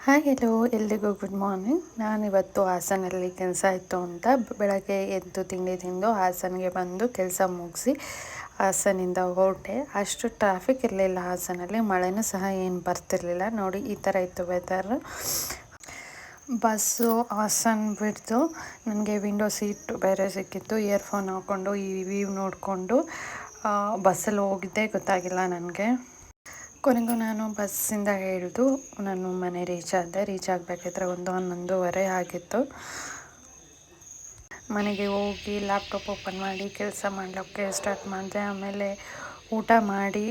Hi hello ಎಲ್ರಿಗೂ good morning. ನಾನಿವತ್ತು ಹಾಸನಲ್ಲಿ ಕೆಲಸ ಇತ್ತು ಅಂತ ಬೆಳಗ್ಗೆ ಎದ್ದು ತಿಂಡಿ ತಿಂದು ಹಾಸನಿಗೆ ಬಂದು ಕೆಲಸ ಮುಗಿಸಿ ಹಾಸನಿಂದ ಹೊರಟೆ. ಅಷ್ಟು ಟ್ರಾಫಿಕ್ ಇರಲಿಲ್ಲ ಹಾಸನಲ್ಲಿ, ಮಳೆನೂ ಸಹ ಏನು ಬರ್ತಿರ್ಲಿಲ್ಲ. ನೋಡಿ ಈ ಥರ ಇತ್ತು ವೆದರ್. ಬಸ್ಸು ಹಾಸನ್ ಬಿಡ್ತು. ನನಗೆ ವಿಂಡೋ ಸೀಟ್ ಬೇರೆ ಸಿಕ್ಕಿತ್ತು. ಇಯರ್ಫೋನ್ ಹಾಕ್ಕೊಂಡು ಈ ವ್ಯೂ ನೋಡಿಕೊಂಡು ಬಸ್ಸಲ್ಲಿ ಹೋಗಿದ್ದೇ ಗೊತ್ತಾಗಿಲ್ಲ ನನಗೆ. ಕೊನೆಗೂ ನಾನು ಬಸ್ಸಿಂದ ಇಳಿದು ನಾನು ಮನೆ ರೀಚ್ ಆಗಬೇಕಾದ್ರೆ 11:30 ಆಗಿತ್ತು. ಮನೆಗೆ ಹೋಗಿ ಲ್ಯಾಪ್ಟಾಪ್ ಓಪನ್ ಮಾಡಿ ಕೆಲಸ ಮಾಡಲಿಕ್ಕೆ ಸ್ಟಾರ್ಟ್ ಮಾಡಿದೆ. ಆಮೇಲೆ ಊಟ ಮಾಡಿ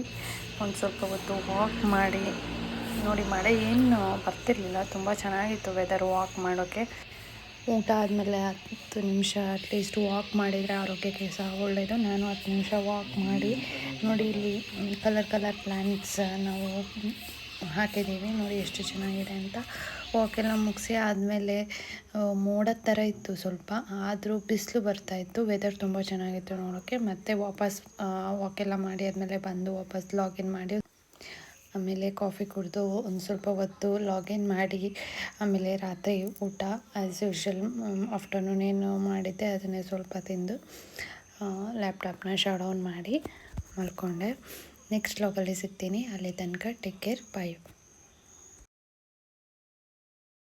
ಒಂದು ಸ್ವಲ್ಪ ಹೊತ್ತು ವಾಕ್ ಮಾಡಿ. ನೋಡಿ ಮಳೆ ಏನು ಬರ್ತಿರ್ಲಿಲ್ಲ, ತುಂಬ ಚೆನ್ನಾಗಿತ್ತು ವೆದರ್ ವಾಕ್ ಮಾಡೋಕ್ಕೆ. ಊಟ ಆದಮೇಲೆ 10 ನಿಮಿಷ ಅಟ್ಲೀಸ್ಟ್ ವಾಕ್ ಮಾಡಿದರೆ ಆರೋಗ್ಯಕ್ಕೆ ಸಹ ಒಳ್ಳೆಯದು. ನಾನು 10 ನಿಮಿಷ ವಾಕ್ ಮಾಡಿ ನೋಡಿ ಇಲ್ಲಿ ಕಲರ್ ಪ್ಲ್ಯಾಂಟ್ಸ್ ನಾವು ಹಾಕಿದ್ದೀವಿ. ನೋಡಿ ಎಷ್ಟು ಚೆನ್ನಾಗಿದೆ ಅಂತ. ವಾಕೆಲ್ಲ ಮುಗಿಸಿ ಆದಮೇಲೆ ಮೋಡದ ಥರ ಇತ್ತು ಸ್ವಲ್ಪ, ಆದರೂ ಬಿಸಿಲು ಬರ್ತಾಯಿತ್ತು. ವೆದರ್ ತುಂಬ ಚೆನ್ನಾಗಿತ್ತು ನೋಡೋಕ್ಕೆ. ಮತ್ತೆ ವಾಪಸ್ ವಾಕೆಲ್ಲ ಮಾಡಿ ಆದಮೇಲೆ ಬಂದು ವಾಪಸ್ ಲಾಗಿನ್ ಮಾಡಿ ಆಮೇಲೆ ಕಾಫಿ ಕುಡಿದು ಒಂದು ಸ್ವಲ್ಪ ಹೊತ್ತು ಲಾಗಿನ್ ಮಾಡಿ ಆಮೇಲೆ ರಾತ್ರಿ ಊಟ ಆ್ಯಸ್ ಯೂಶ್ವಲ್ ಆಫ್ಟರ್ನೂನ್ ಏನು ಮಾಡಿದ್ದೆ ಅದನ್ನೇ ಸ್ವಲ್ಪ ತಿಂದು ಲ್ಯಾಪ್ಟಾಪ್ನ ಶಟ್ ಡೌನ್ ಮಾಡಿ ಮಲ್ಕೊಂಡೆ. ನೆಕ್ಸ್ಟ್ ಲಾಗಲ್ಲಿ ಸಿಗ್ತೀನಿ. ಅಲ್ಲಿ ತನಕ ಟೇಕ್ ಕೇರ್, ಬಾಯ್.